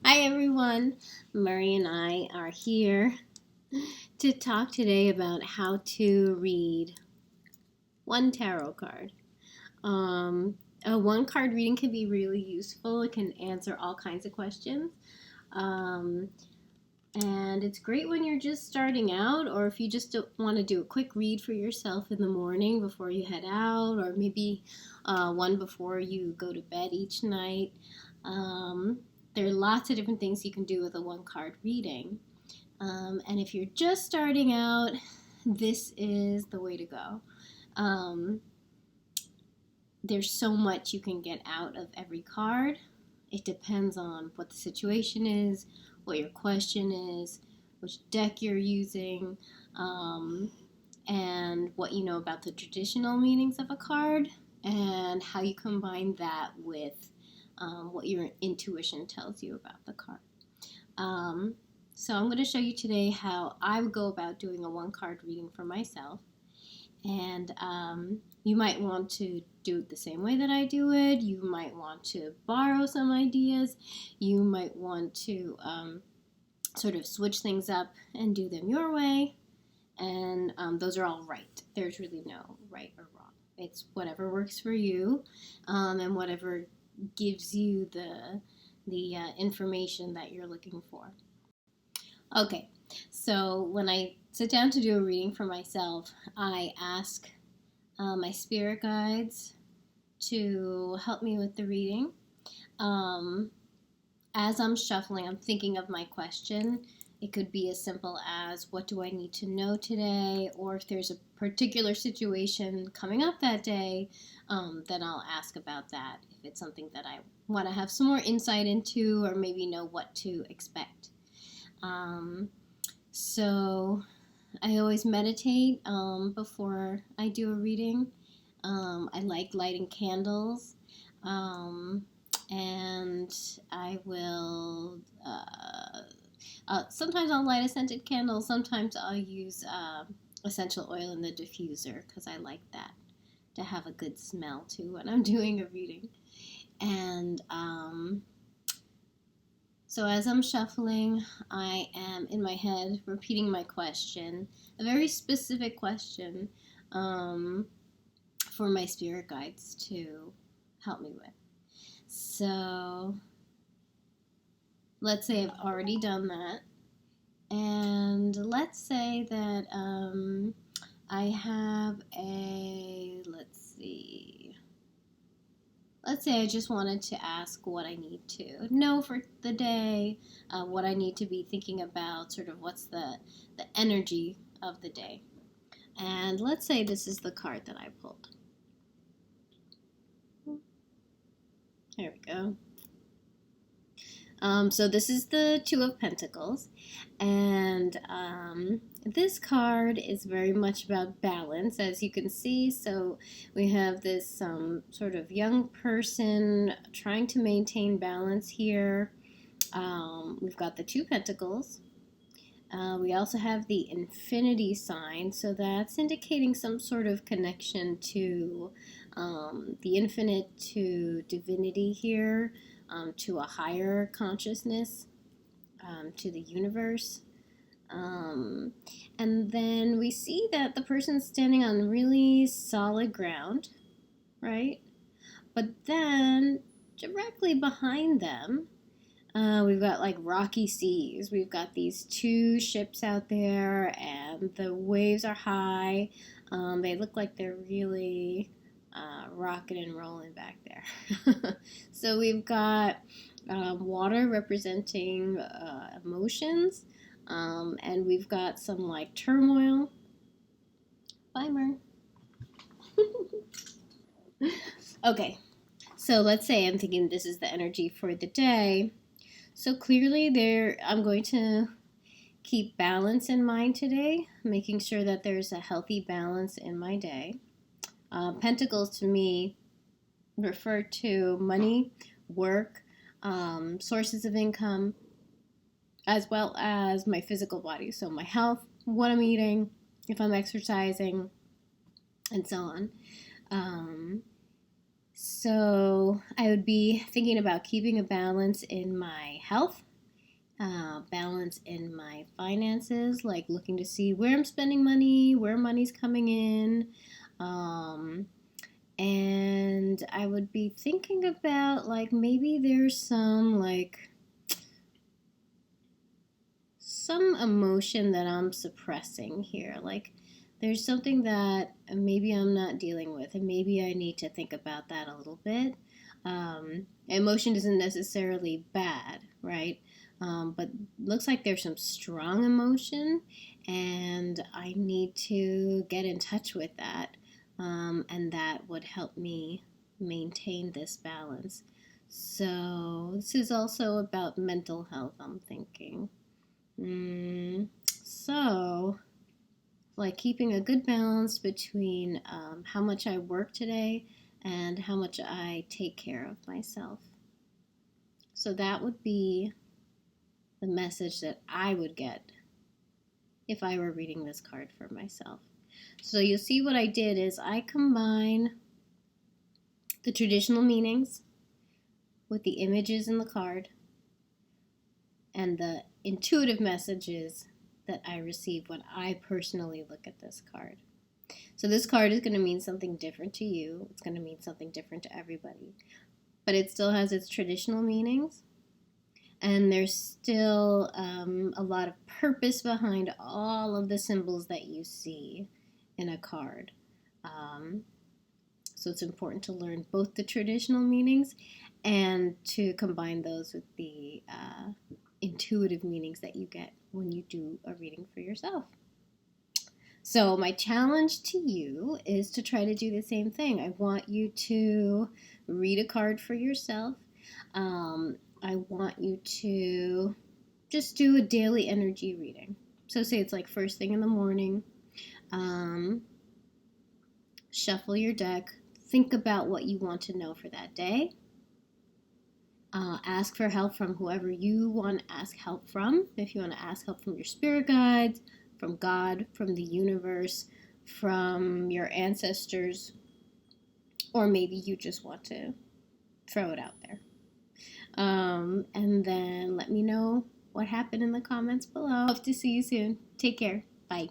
Hi everyone, Murray and I are here to talk today about how to read one tarot card. A one card reading can be really useful. It can answer all kinds of questions. And it's great when you're just starting out, or if you just want to do a quick read for yourself in the morning before you head out, or maybe one before you go to bed each night. There are lots of different things you can do with a one card reading. And if you're just starting out, this is the way to go. There's so much you can get out of every card. It depends on what the situation is, what your question is, which deck you're using, and what you know about the traditional meanings of a card, and how you combine that with what your intuition tells you about the card. So I'm going to show you today how I would go about doing a one card reading for myself. And you might want to do it the same way that I do it. You might want to borrow some ideas. You might want to sort of switch things up and do them your way. And those are all right. There's really no right or wrong. It's whatever works for you, and whatever gives you the information that you're looking for. Okay, so when I sit down to do a reading for myself, I ask my spirit guides to help me with the reading. As I'm shuffling, I'm thinking of my question. It could be as simple as, what do I need to know today? Or if there's a particular situation coming up that day, then I'll ask about that. If it's something that I want to have some more insight into, or maybe know what to expect. So I always meditate before I do a reading. I like lighting candles. And I will, sometimes I'll light a scented candle, sometimes I'll use essential oil in the diffuser, because I like that, to have a good smell too when I'm doing a reading. And so as I'm shuffling, I am in my head repeating my question, a very specific question for my spirit guides to help me with. So let's say I've already done that, and let's say that I have let's say I just wanted to ask what I need to know for the day, what I need to be thinking about, sort of what's the energy of the day. And let's say this is the card that I pulled. There we go. So this is the Two of Pentacles, and this card is very much about balance, as you can see. So we have this sort of young person trying to maintain balance here. We've got the Two Pentacles. We also have the infinity sign, so that's indicating some sort of connection to the infinite, to divinity here, to a higher consciousness, to the universe. And then we see that the person's standing on really solid ground, right? But then directly behind them, we've got like rocky seas. We've got these two ships out there, and the waves are high. They look like they're really rocking and rolling back there. So we've got water representing emotions, and we've got some like turmoil. Bye, Mer. Okay, so let's say I'm thinking this is the energy for the day. So clearly I'm going to keep balance in mind today, making sure that there's a healthy balance in my day. Pentacles to me refer to money, work, sources of income, as well as my physical body. So my health, what I'm eating, if I'm exercising, and so on. So I would be thinking about keeping a balance in my health, balance in my finances, like looking to see where I'm spending money, where money's coming in. And I would be thinking about like maybe there's some emotion that I'm suppressing here. Like there's something that maybe I'm not dealing with, and maybe I need to think about that a little bit. Emotion isn't necessarily bad, right? But looks like there's some strong emotion, and I need to get in touch with that, and that would help me maintain this balance. So, this is also about mental health, I'm thinking. So, like keeping a good balance between how much I work today and how much I take care of myself. So, that would be the message that I would get if I were reading this card for myself. So, you'll see what I did is I combine the traditional meanings with the images in the card and the intuitive messages that I receive when I personally look at this card. So this card is going to mean something different to you. It's going to mean something different to everybody. But it still has its traditional meanings. And there's still a lot of purpose behind all of the symbols that you see in a card. So it's important to learn both the traditional meanings and to combine those with the intuitive meanings that you get when you do a reading for yourself. So my challenge to you is to try to do the same thing. I want you to read a card for yourself. I want you to just do a daily energy reading. So say it's like first thing in the morning. Shuffle your deck. Think about what you want to know for that day. Ask for help from whoever you want to ask help from. If you want to ask help from your spirit guides, from God, from the universe, from your ancestors, or maybe you just want to throw it out there. And then let me know what happened in the comments below. Hope to see you soon. Take care. Bye.